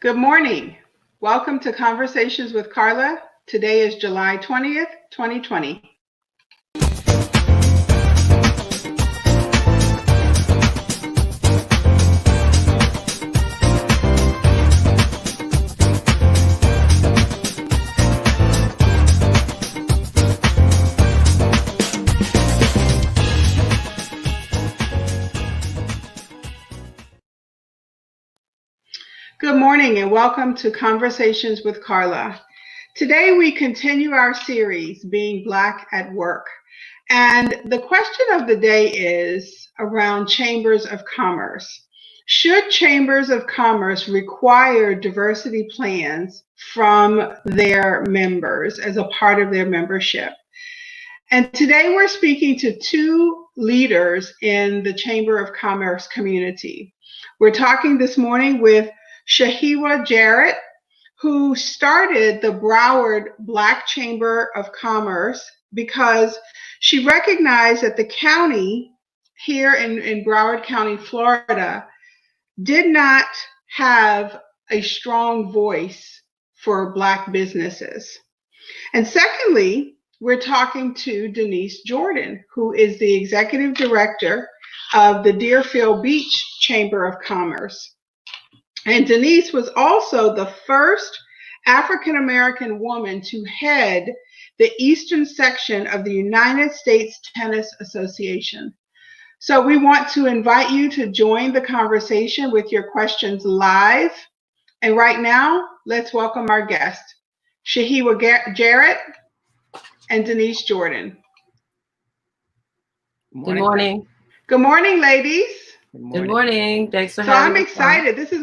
Good morning. Welcome to Conversations with Carla. Today is July 20th, 2020. Good morning and welcome to Conversations with Carla. Today we continue our series, Being Black at Work. And the question of the day is around chambers of commerce. Should chambers of commerce require diversity plans from their members as a part of their membership? And today we're speaking to two leaders in the Chamber of Commerce community. We're talking this morning with Shehiwa Jarrett, who started the Broward Black Chamber of Commerce because she recognized that the county here in Broward County, Florida, did not have a strong voice for Black businesses. And secondly, we're talking to Denise Jordan, who is the executive director of the Deerfield Beach Chamber of Commerce. And Denise was also the first African-American woman to head the Eastern section of the United States Tennis Association. So we want to invite you to join the conversation with your questions live. And right now, let's welcome our guest, Shehiwa Jarrett and Denise Jordan. Good morning. Good morning, ladies. Good morning. Thanks for So having I'm excited. This is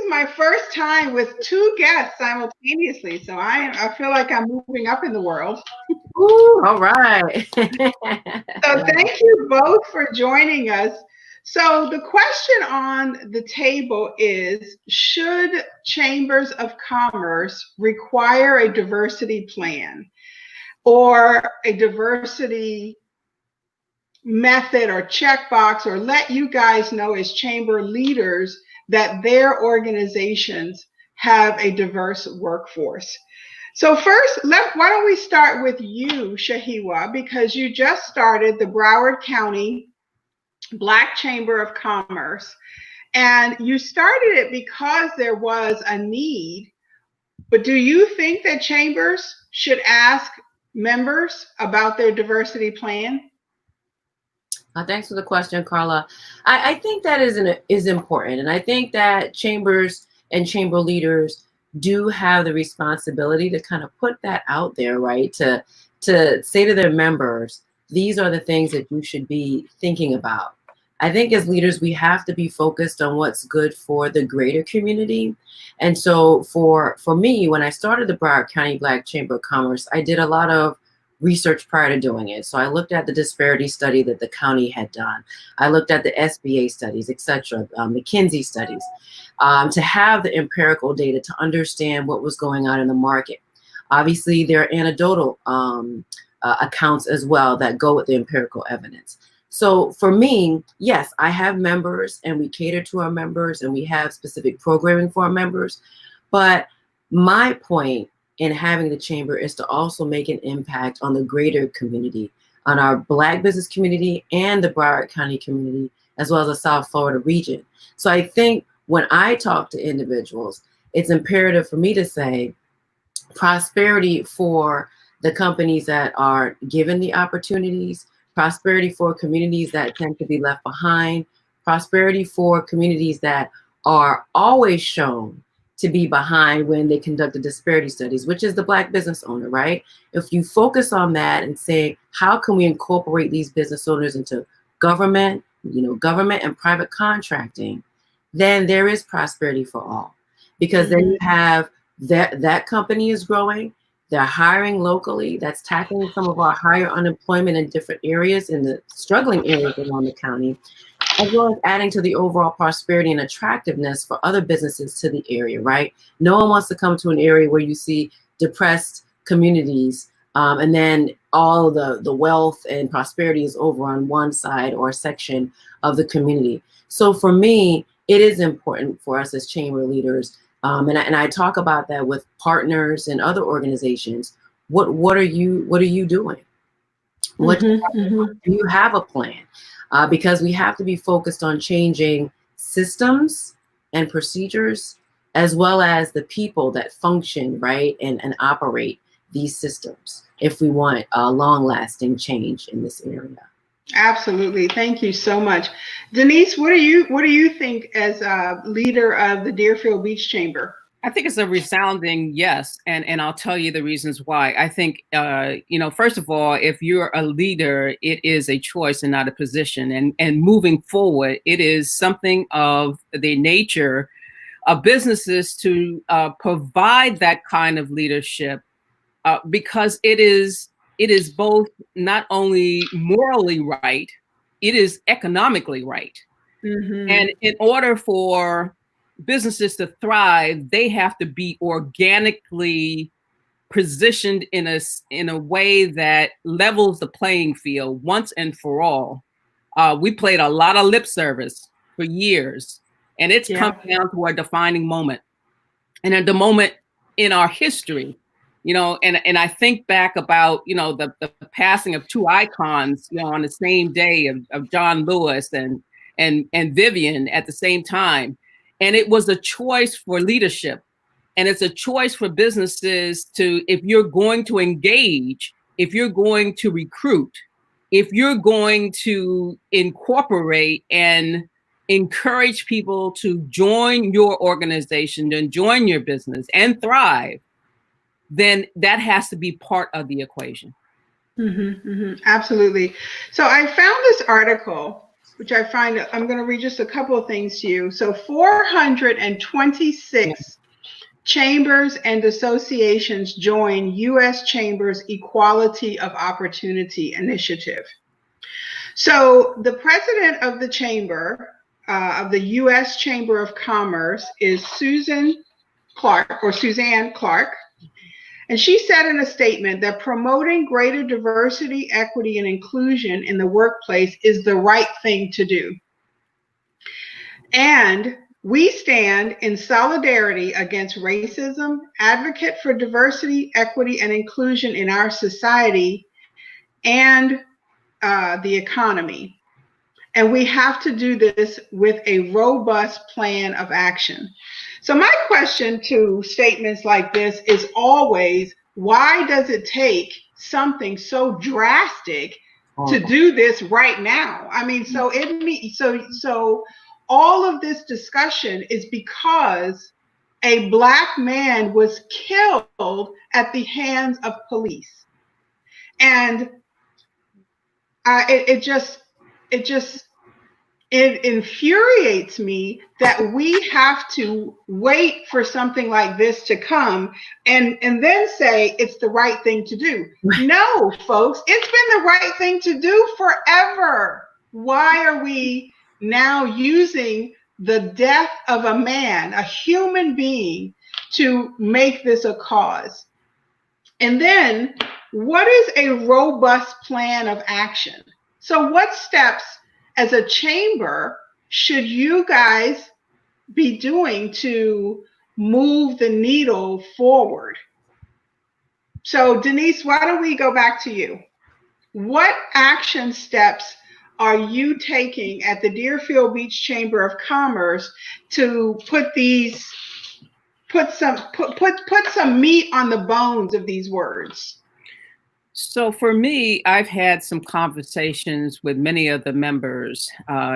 my first time with two guests simultaneously. So I feel like I'm moving up in the world. Ooh, all right. So thank you both for joining us. So the question on the table is, should chambers of commerce require a diversity plan or a diversity method or checkbox, or let you guys know as chamber leaders that their organizations have a diverse workforce? So first, why don't we start with you, Shehiwa, because you just started the Broward County Black Chamber of Commerce, and you started it because there was a need. But do you think that chambers should ask members about their diversity plan? Thanks for the question, Carla. I think that is important. And I think that chambers and chamber leaders do have the responsibility to kind of put that out there, right? To say to their members, these are the things that you should be thinking about. I think as leaders, we have to be focused on what's good for the greater community. And so for me, when I started the Broward County Black Chamber of Commerce, I did a lot of research prior to doing it. So I looked at the disparity study that the county had done. I looked at the SBA studies, etc., McKinsey studies, to have the empirical data to understand what was going on in the market. Obviously, there are anecdotal accounts as well that go with the empirical evidence. So for me, yes, I have members and we cater to our members and we have specific programming for our members. But my point in having the chamber is to also make an impact on the greater community, on our Black business community and the Broward County community, as well as the South Florida region. So I think when I talk to individuals, it's imperative for me to say prosperity for the companies that are given the opportunities, prosperity for communities that tend to be left behind, prosperity for communities that are always shown to be behind when they conduct the disparity studies, which is the Black business owner, right? If you focus on that and say, how can we incorporate these business owners into government, government and private contracting, then there is prosperity for all. Because then you have that company is growing, they're hiring locally, that's tackling some of our higher unemployment in different areas, in the struggling areas around the county, as well as adding to the overall prosperity and attractiveness for other businesses to the area, right? No one wants to come to an area where you see depressed communities and then all the wealth and prosperity is over on one side or section of the community. So for me, it is important for us as chamber leaders, and I talk about that with partners and other organizations. What are you doing? What do you have a plan? Because we have to be focused on changing systems and procedures, as well as the people that function, right, and operate these systems, if we want a long-lasting change in this area. Absolutely. Thank you so much. Denise, what do you think as a leader of the Deerfield Beach Chamber? I think it's a resounding yes, and I'll tell you the reasons why. I think, first of all, if you're a leader, it is a choice and not a position. And moving forward, it is something of the nature of businesses to provide that kind of leadership because it is both not only morally right, it is economically right. And in order for businesses to thrive, they have to be organically positioned in a way that levels the playing field once and for all. We played a lot of lip service for years, and it's come down to a defining moment. And at the moment in our history, and I think back about, the passing of two icons, on the same day of John Lewis and Vivian at the same time. And it was a choice for leadership. And it's a choice for businesses to, if you're going to engage, if you're going to recruit, if you're going to incorporate and encourage people to join your organization and join your business and thrive, then that has to be part of the equation. Absolutely. So I found this article, which I find, I'm going to read just a couple of things to you. So 426 chambers and associations join U.S. Chambers Equality of Opportunity Initiative. So the president of the chamber, of the U.S. Chamber of Commerce, is Suzanne Clark. And she said in a statement that promoting greater diversity, equity, and inclusion in the workplace is the right thing to do. And we stand in solidarity against racism, advocate for diversity, equity, and inclusion in our society and the economy. And we have to do this with a robust plan of action. So my question to statements like this is always, why does it take something so drastic to do this right now? I mean, so all of this discussion is because a Black man was killed at the hands of police. And it infuriates me that we have to wait for something like this to come and then say it's the right thing to do. No, folks, it's been the right thing to do forever. Why are we now using the death of a man, a human being, to make this a cause? And then, what is a robust plan of action? So what steps as a chamber should you guys be doing to move the needle forward? So Denise, why don't we go back to you? What action steps are you taking at the Deerfield Beach Chamber of Commerce to put some meat on the bones of these words? So for me, I've had some conversations with many of the members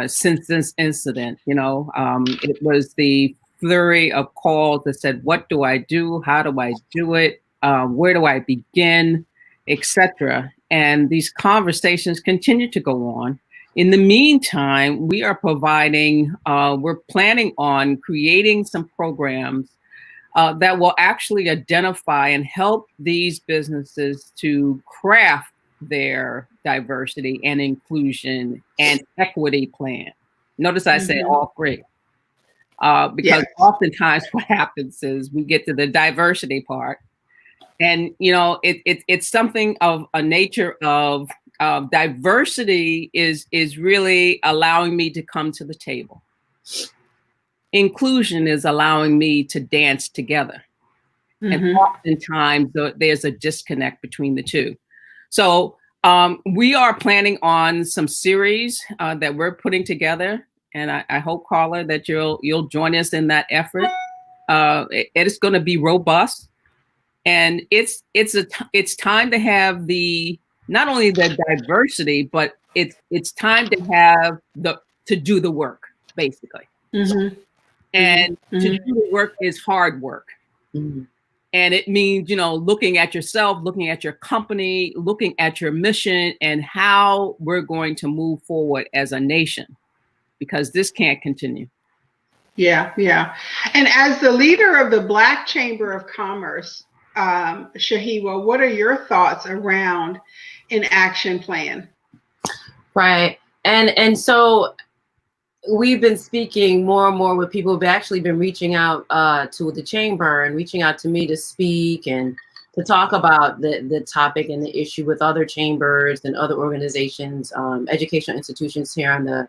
since this incident. It was the flurry of calls that said, what do I do? How do I do it? Where do I begin? Etc. And these conversations continue to go on. In the meantime, we are we're planning on creating some programs that will actually identify and help these businesses to craft their diversity and inclusion and equity plan. Notice I say all three, because oftentimes what happens is we get to the diversity part, and it's something of a nature of diversity is really allowing me to come to the table. inclusion is allowing me to dance together. And oftentimes there's a disconnect between the two. So we are planning on some series that we're putting together. And I hope, Carla, that you'll join us in that effort. It is going to be robust. And it's time to have not only the diversity, but it's time to have to do the work, basically. And to do the work is hard work. And it means, looking at yourself, looking at your company, looking at your mission, and how we're going to move forward as a nation, because this can't continue. Yeah. And as the leader of the Black Chamber of Commerce, Shahiwa, what are your thoughts around an action plan? Right. And so we've been speaking more and more with people who've actually been reaching out to the chamber and reaching out to me to speak and to talk about the topic and the issue with other chambers and other organizations, educational institutions here in the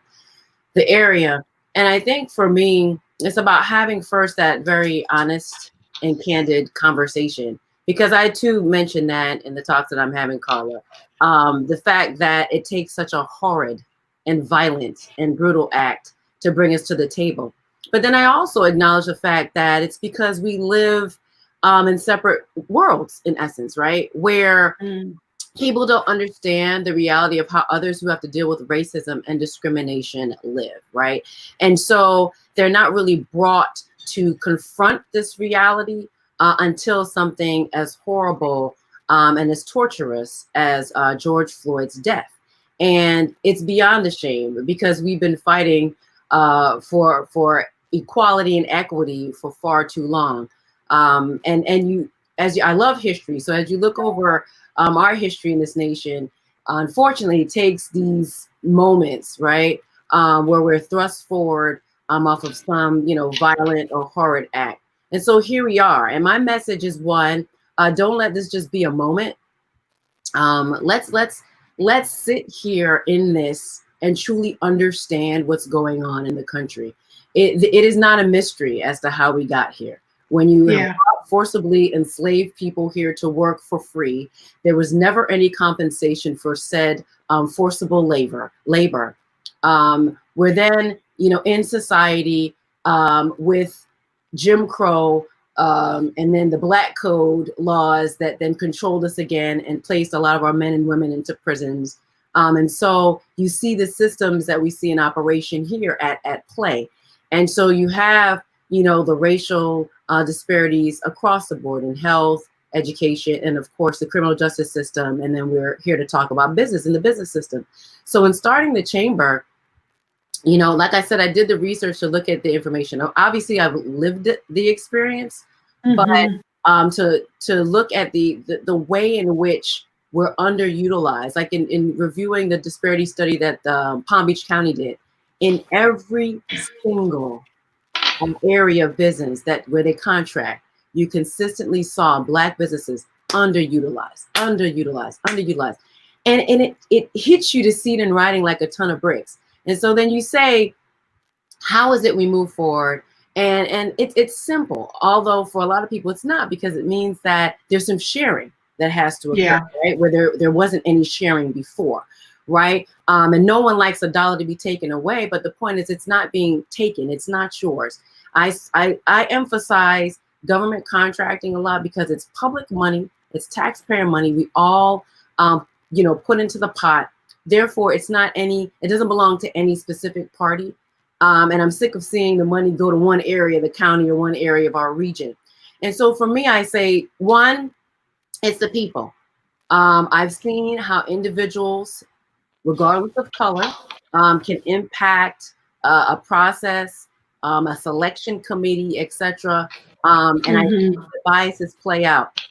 area. And I think for me, it's about having first that very honest and candid conversation, because I too mentioned that in the talks that I'm having, Carla, the fact that it takes such a horrid and violent and brutal act to bring us to the table. But then I also acknowledge the fact that it's because we live in separate worlds, in essence, right? Where people don't understand the reality of how others who have to deal with racism and discrimination live, right? And so they're not really brought to confront this reality until something as horrible and as torturous as George Floyd's death. And it's beyond a shame, because we've been fighting for equality and equity for far too long. I love history. So as you look over our history in this nation, unfortunately, it takes these moments, right, where we're thrust forward off of some, violent or horrid act. And so here we are. And my message is one: don't let this just be a moment. Let's sit here in this and truly understand what's going on in the country. It is not a mystery as to how we got here. When you forcibly enslaved people here to work for free, there was never any compensation for said forcible labor. We're then, in society with Jim Crow, and then the Black Code laws that then controlled us again and placed a lot of our men and women into prisons. And so you see the systems that we see in operation here at play. And so you have, the racial disparities across the board in health, education, and of course the criminal justice system. And then we're here to talk about business and the business system. So in starting the chamber, like I said, I did the research to look at the information. Obviously, I've lived the experience, but to look at the way in which we're underutilized, like in reviewing the disparity study that Palm Beach County did, in every single area of business where they contract, you consistently saw Black businesses underutilized. And it hits you to see it in writing like a ton of bricks. And so then you say, how is it we move forward? And it's simple, although for a lot of people it's not, because it means that there's some sharing that has to occur, right? Where there wasn't any sharing before, right? And no one likes a dollar to be taken away, but the point is it's not being taken, it's not yours. I emphasize government contracting a lot because it's public money, it's taxpayer money, we all put into the pot. Therefore, it doesn't belong to any specific party. And I'm sick of seeing the money go to one area, the county, or one area of our region. And so for me, I say, one, it's the people. I've seen how individuals, regardless of color, can impact a process, a selection committee, etc. And I think the biases play out.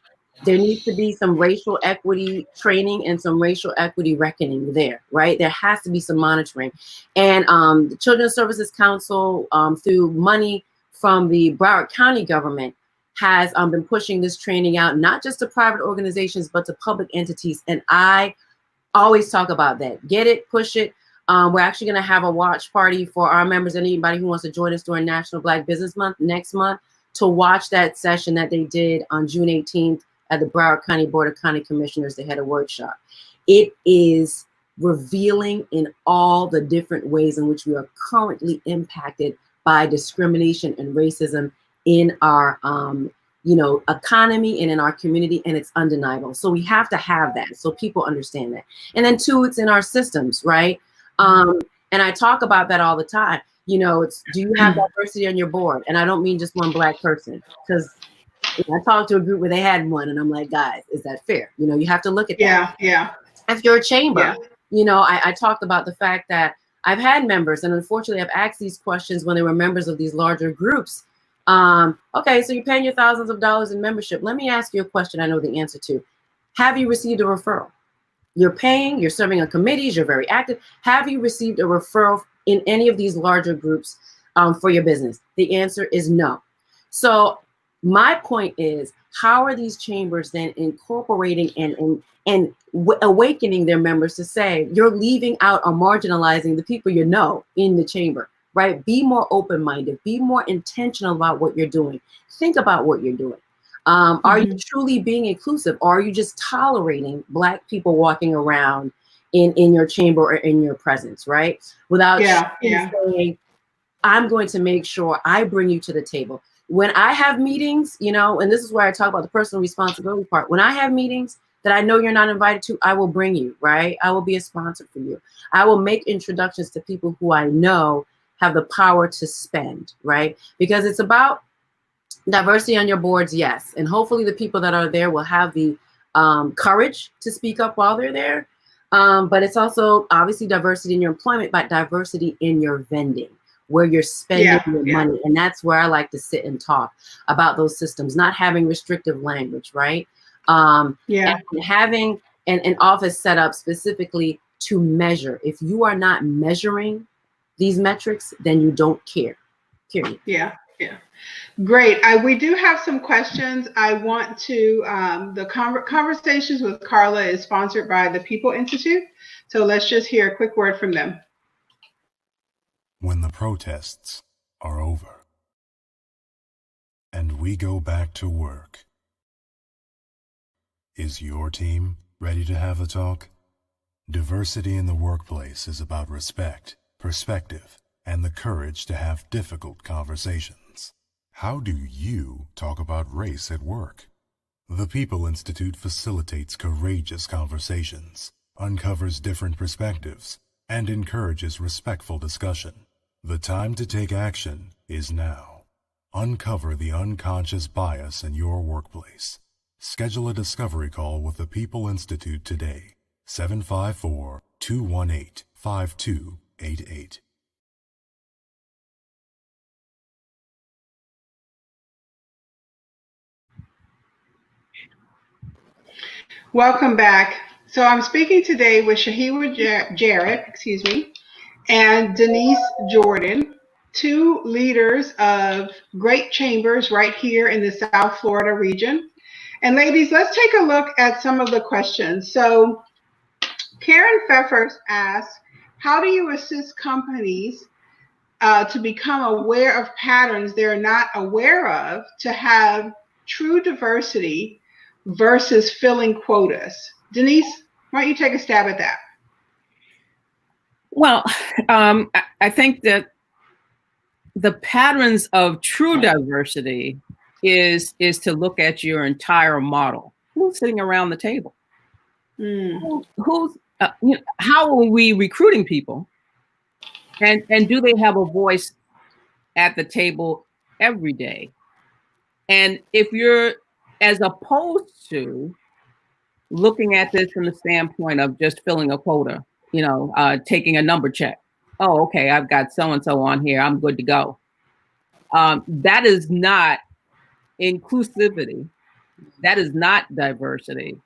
There needs to be some racial equity training and some racial equity reckoning there, right? There has to be some monitoring. And the Children's Services Council, through money from the Broward County government, has been pushing this training out, not just to private organizations, but to public entities. And I always talk about that. Get it, push it. We're actually going to have a watch party for our members and anybody who wants to join us during National Black Business Month next month to watch that session that they did on June 18th at the Broward County Board of County Commissioners. They had a workshop. It is revealing in all the different ways in which we are currently impacted by discrimination and racism in our economy and in our community, and it's undeniable. So we have to have that so people understand that. And then two, it's in our systems, right? And I talk about that all the time. It's, do you have diversity on your board? And I don't mean just one Black person, because I talked to a group where they had one, and I'm like, guys, is that fair? You have to look at that. Yeah. If you're a chamber, I talked about the fact that I've had members, and unfortunately I've asked these questions when they were members of these larger groups. Okay, so you're paying your thousands of dollars in membership. Let me ask you a question I know the answer to. Have you received a referral? You're paying, you're serving on committees, you're very active. Have you received a referral in any of these larger groups for your business? The answer is no. So my point is, how are these chambers then incorporating and awakening their members to say, you're leaving out or marginalizing the people in the chamber, right? Be more open-minded, be more intentional about what you're doing. Think about what you're doing. Are you truly being inclusive, or are you just tolerating Black people walking around in your chamber or in your presence, right? Without saying, I'm going to make sure I bring you to the table. When I have meetings, and this is where I talk about the personal responsibility part. When I have meetings that I know you're not invited to, I will bring you, right? I will be a sponsor for you. I will make introductions to people who I know have the power to spend, right? Because it's about diversity on your boards, yes. And hopefully the people that are there will have the courage to speak up while they're there. But it's also obviously diversity in your employment, but diversity in your vending, where you're spending your money. And that's where I like to sit and talk about those systems, not having restrictive language, right? And having an office set up specifically to measure. If you are not measuring these metrics, then you don't care, period. Yeah. Great. We do have some questions. I want to, the Conversations with Carla is sponsored by the People Institute. So let's just hear a quick word from them. When the protests are over and we go back to work, is your team ready to have a talk? Diversity in the workplace is about respect, perspective, and the courage to have difficult conversations. How do you talk about race at work? The People Institute facilitates courageous conversations, uncovers different perspectives, and encourages respectful discussion. The time to take action is now. Uncover the unconscious bias in your workplace. Schedule a discovery call with the People Institute today. 754-218-5288. Welcome back. So I'm speaking today with Shahiwa Jarrett, and Denise Jordan, two leaders of great chambers right here in the South Florida region. And ladies, let's take a look at some of the questions. So Karen Pfeffers asks, how do you assist companies to become aware of patterns they're not aware of to have true diversity versus filling quotas? Denise, why don't you take a stab at that? Well, I think that the patterns of true diversity is to look at your entire model. Who's sitting around the table? Who's how are we recruiting people? And do they have a voice at the table every day? And if you're, as opposed to looking at this from the standpoint of just filling a quota, taking a number check. Oh, okay, I've got so-and-so on here, I'm good to go. That is not inclusivity. That is not diversity.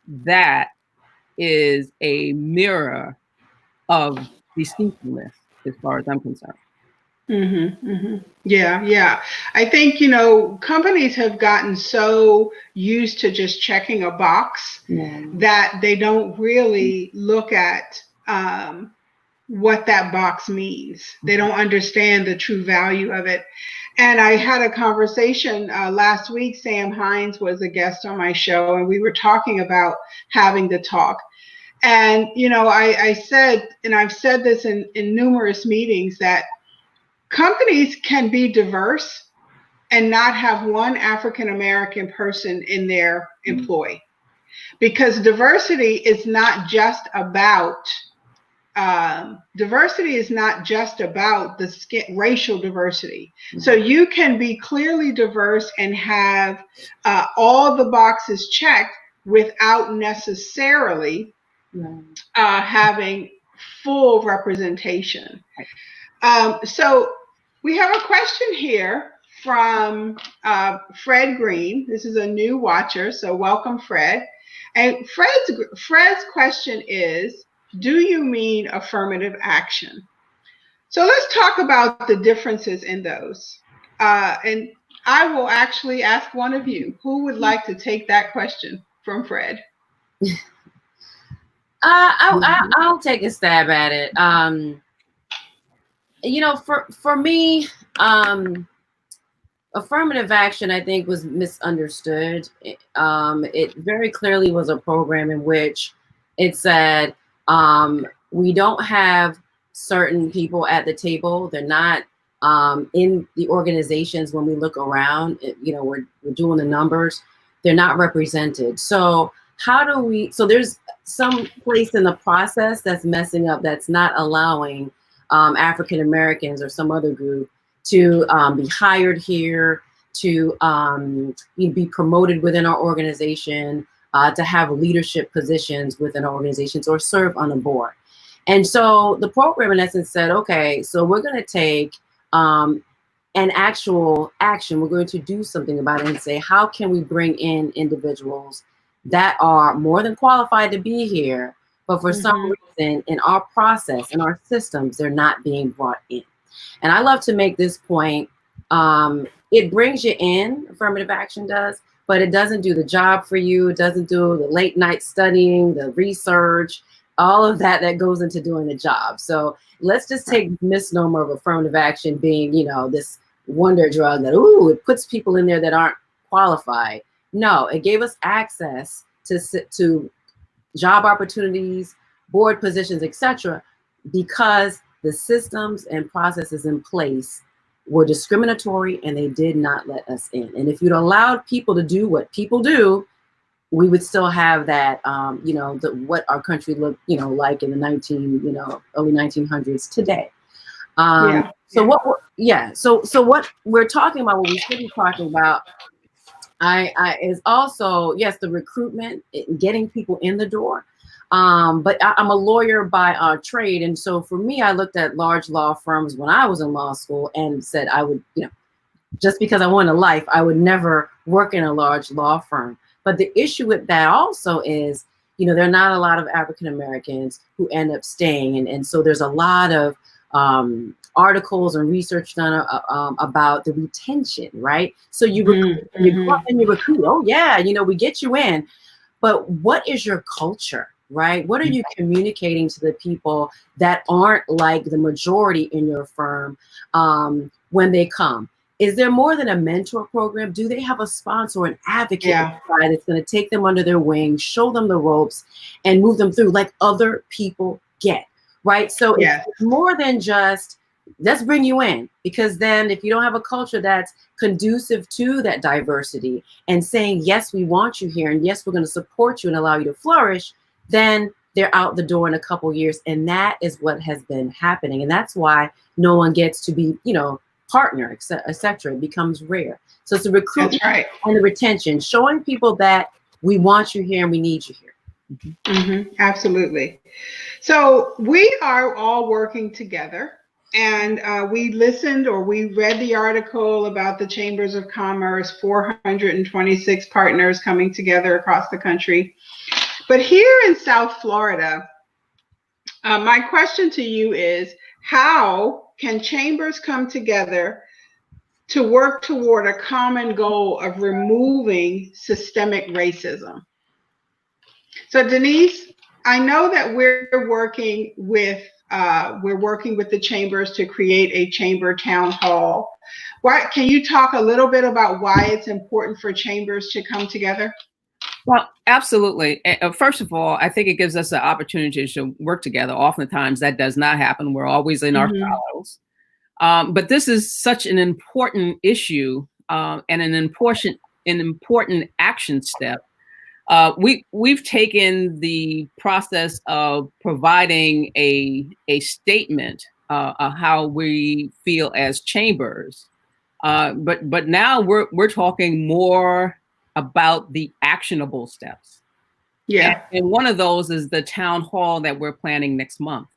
That is a mirror of deceitfulness, as far as I'm concerned. Yeah. I think, companies have gotten so used to just checking a box that they don't really look at what that box means. They don't understand the true value of it. And I had a conversation last week. Sam Hines was a guest on my show, and we were talking about having the talk. And, you know, I said, and I've said this in numerous meetings, that companies can be diverse and not have one African American person in their employ. Because diversity is not just about the racial diversity. So you can be clearly diverse and have all the boxes checked without necessarily having full representation. So we have a question here from Fred Green. This is a new watcher, so welcome, Fred. And Fred's question is, do you mean affirmative action? So let's talk about the differences in those. And I will actually ask one of you, who would like to take that question from Fred? I'll take a stab at it. You know, for me, affirmative action, I think, was misunderstood. It very clearly was a program in which it said, we don't have certain people at the table. They're not in the organizations. When we look around, you know, we're doing the numbers. They're not represented. So how do we, so there's some place in the process that's messing up, that's not allowing African Americans or some other group to be hired here, to be promoted within our organization, to have leadership positions within our organizations, or serve on a board. And so the program, in essence, said, okay, so we're going to take an actual action. We're going to do something about it and say, how can we bring in individuals that are more than qualified to be here, but for some reason in our process, in our systems, they're not being brought in. And I love to make this point. It brings you in, affirmative action does, but it doesn't do the job for you. It doesn't do the late night studying, the research, all of that goes into doing the job. So let's just take the misnomer of affirmative action being, you know, this wonder drug that, ooh, it puts people in there that aren't qualified. No, it gave us access to job opportunities, board positions, etc., because the systems and processes in place were discriminatory and they did not let us in. And if you'd allowed people to do what people do, we would still have that, you know, what our country looked, you know, like in the early 1900s today. So what we're talking about, what we should be talking about, is also, yes, the recruitment, getting people in the door. But I'm a lawyer by trade. And so for me, I looked at large law firms when I was in law school and said I would, you know, just because I wanted a life, I would never work in a large law firm. But the issue with that also is, you know, there are not a lot of African Americans who end up staying. And so there's a lot of articles and research done about the retention, right? So you recruit, oh yeah, you know, we get you in, but what is your culture, right? What are you communicating to the people that aren't like the majority in your firm when they come? Is there more than a mentor program? Do they have a sponsor, an advocate that's going to take them under their wing, show them the ropes, and move them through like other people get, right? So it's more than just, let's bring you in, because then if you don't have a culture that's conducive to that diversity and saying, yes, we want you here, and yes, we're going to support you and allow you to flourish, then they're out the door in a couple years. And that is what has been happening. And that's why no one gets to be, you know, partner, et cetera. It becomes rare. So it's the recruitment and the retention, showing people that we want you here and we need you here. Absolutely. So we are all working together, and we listened, or we read the article about the Chambers of Commerce, 426 partners coming together across the country. But here in South Florida, my question to you is, how can chambers come together to work toward a common goal of removing systemic racism? So Denise, I know that we're working with we're working with the chambers to create a chamber town hall. Can you talk a little bit about why it's important for chambers to come together? Well, absolutely. First of all, I think it gives us an opportunity to work together. Oftentimes that does not happen. We're always in our silos. But this is such an important issue and an important action step. We've taken the process of providing a statement of how we feel as chambers, but now we're talking more about the actionable steps. Yeah, and one of those is the town hall that we're planning next month.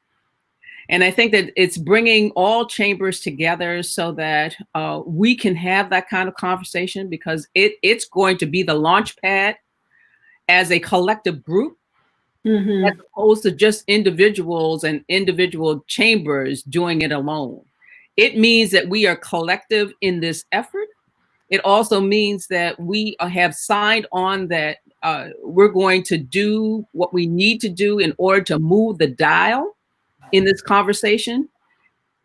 And I think that it's bringing all chambers together so that we can have that kind of conversation, because it's going to be the launch pad as a collective group, as opposed to just individuals and individual chambers doing it alone. It means that we are collective in this effort. It also means that we have signed on that we're going to do what we need to do in order to move the dial in this conversation,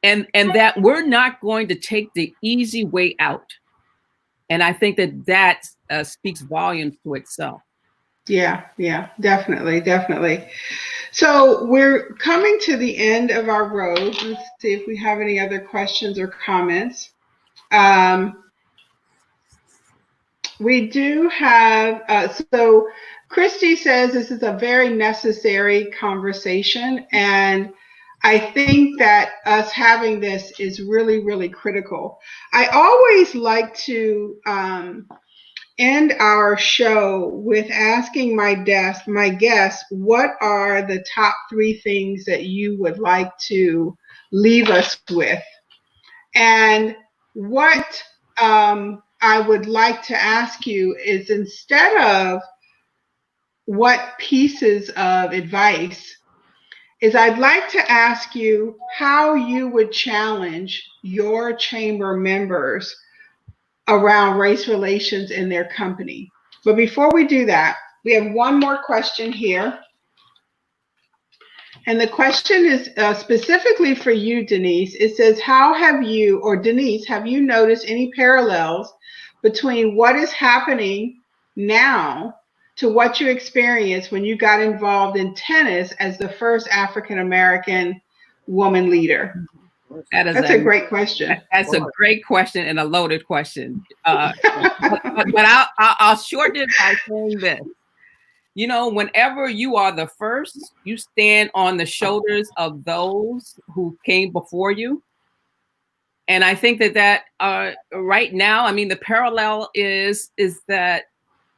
and that we're not going to take the easy way out. And I think that speaks volumes to itself. Yeah, definitely. So we're coming to the end of our road. Let's see if we have any other questions or comments. We do have, so Christy says this is a very necessary conversation, and I think that us having this is really, really critical. I always like to end our show with asking my guests, what are the top 3 things that you would like to leave us with? And what I would like to ask you is, instead of what pieces of advice, is I'd like to ask you how you would challenge your chamber members around race relations in their company. But before we do that, we have one more question here. And the question is specifically for you, Denise. It says, Denise, have you noticed any parallels between what is happening now to what you experienced when you got involved in tennis as the first African-American woman leader? That's a great question. That's a great question and a loaded question. But I'll shorten it by saying this. You know, whenever you are the first, you stand on the shoulders of those who came before you. And I think that right now, I mean, the parallel is that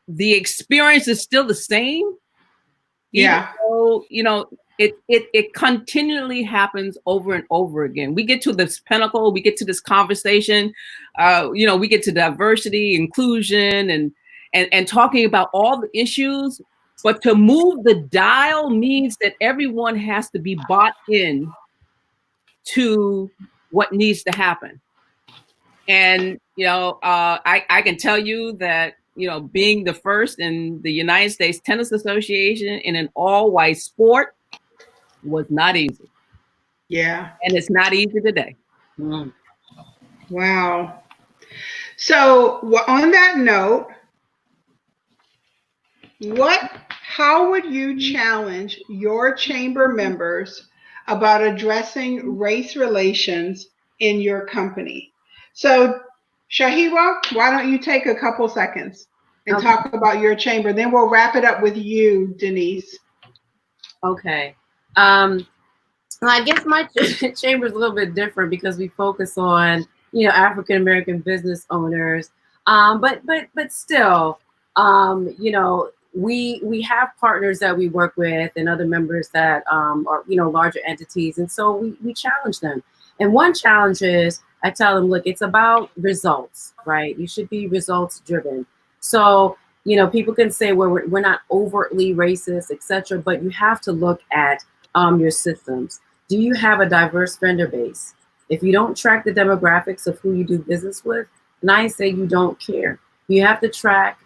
the experience is still the same. Yeah. Even though, you know, it continually happens over and over again. We get to this pinnacle, we get to this conversation, you know, we get to diversity, inclusion, and talking about all the issues. But to move the dial means that everyone has to be bought in to what needs to happen. And, you know, I can tell you that, you know, being the first in the United States Tennis Association in an all-white sport was not easy. Yeah. And it's not easy today. Wow. So on that note, how would you challenge your chamber members about addressing race relations in your company? So Shahira, why don't you take a couple seconds and talk about your chamber? Then we'll wrap it up with you, Denise. Okay. Well, I guess my chamber is a little bit different because we focus on, you know, African-American business owners. But still, you know, we have partners that we work with and other members that are, you know, larger entities. And so we challenge them. And one challenge is, I tell them, look, it's about results, right? You should be results driven. So, you know, people can say, well, we're not overtly racist, etc., but you have to look at your systems. Do you have a diverse vendor base? If you don't track the demographics of who you do business with, and I say you don't care. You have to track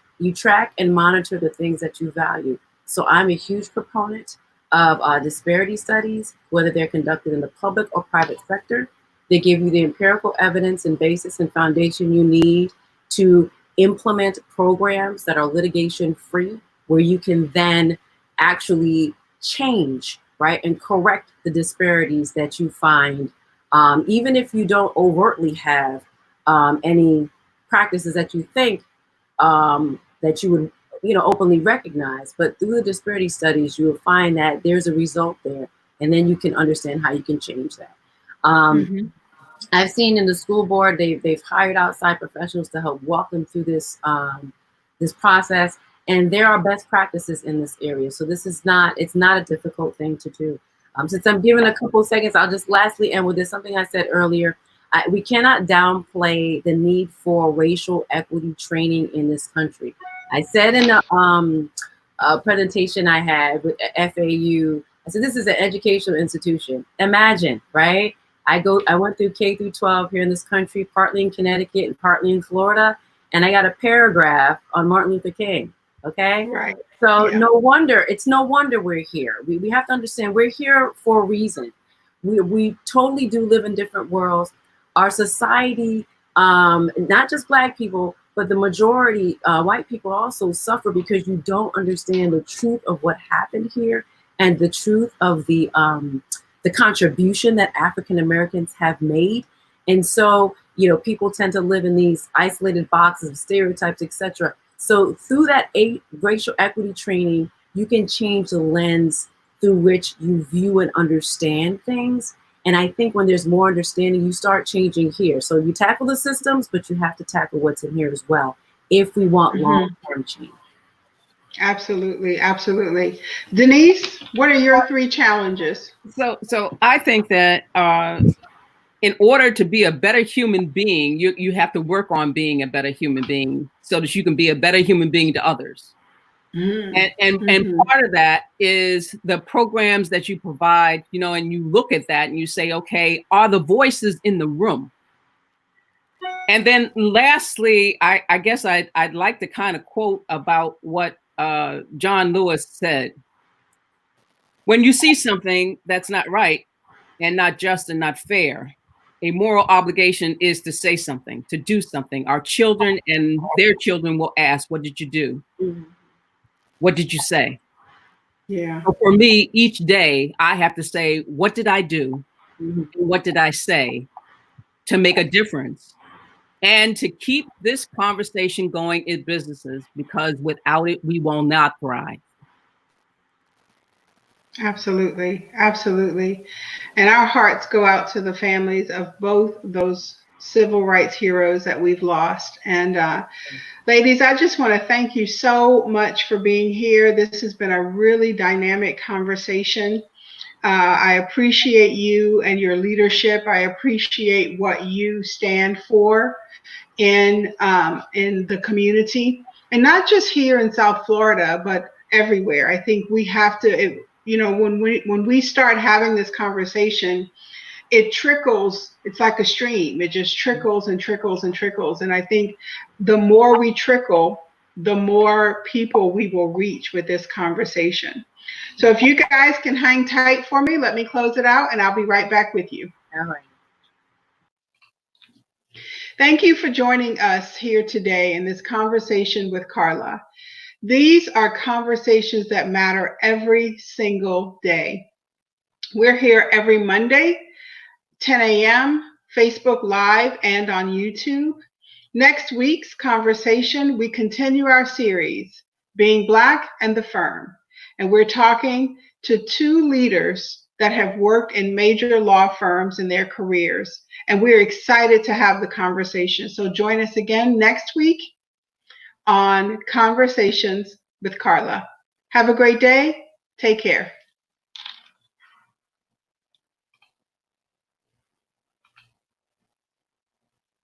and monitor the things that you value. So I'm a huge proponent of disparity studies, whether they're conducted in the public or private sector. They give you the empirical evidence and basis and foundation you need to implement programs that are litigation free, where you can then actually change, right, and correct the disparities that you find, even if you don't overtly have any practices that you think that you would, openly recognize. But through the disparity studies, you will find that there's a result there, and then you can understand how you can change that. I've seen in the school board, they've hired outside professionals to help walk them through this this process, and there are best practices in this area. So it's not a difficult thing to do. Since I'm given a couple of seconds, I'll just lastly end with this, something I said earlier. We cannot downplay the need for racial equity training in this country. I said in a presentation I had with FAU, I said, this is an educational institution. Imagine, right? I went through K through 12 here in this country, partly in Connecticut and partly in Florida, and I got a paragraph on Martin Luther King. Okay, Right. So Yeah. it's no wonder we're here. We have to understand we're here for a reason. We totally do live in different worlds. Our society, not just Black people, but the majority, white people also suffer because you don't understand the truth of what happened here and the truth of the contribution that African Americans have made. And so, people tend to live in these isolated boxes of stereotypes, etc. So through that racial equity training, you can change the lens through which you view and understand things. And I think when there's more understanding, you start changing here. So you tackle the systems, but you have to tackle what's in here as well if we want long-term change. Absolutely, absolutely. Denise, what are your 3 challenges? So I think that in order to be a better human being, you have to work on being a better human being so that you can be a better human being to others. And part of that is the programs that you provide, and you look at that and you say, okay, are the voices in the room? And then lastly, I guess I'd like to kind of quote about what John Lewis said. When you see something that's not right and not just and not fair, a moral obligation is to say something, to do something. Our children and their children will ask, what did you do? What did you say? Yeah. So for me, each day, I have to say, what did I do? And what did I say to make a difference? And to keep this conversation going in businesses, because without it, we will not thrive. Absolutely, absolutely. And our hearts go out to the families of both those civil rights heroes that we've lost. And ladies, I just want to thank you so much for being here. This has been a really dynamic conversation. I appreciate you and your leadership. I appreciate what you stand for in the community, and not just here in South Florida, but everywhere. I think we have to, when we start having this conversation, it trickles. It's like a stream. It just trickles and trickles and trickles. And I think the more we trickle, the more people we will reach with this conversation. So if you guys can hang tight for me, let me close it out and I'll be right back with you. All right. Thank you for joining us here today in this conversation with Carla. These are conversations that matter every single day. We're here every Monday, 10 a.m., Facebook Live, and on YouTube. Next week's conversation, we continue our series, Being Black and the Firm. And we're talking to 2 leaders that have worked in major law firms in their careers. And we're excited to have the conversation. So join us again next week on Conversations with Carla. Have a great day. Take care.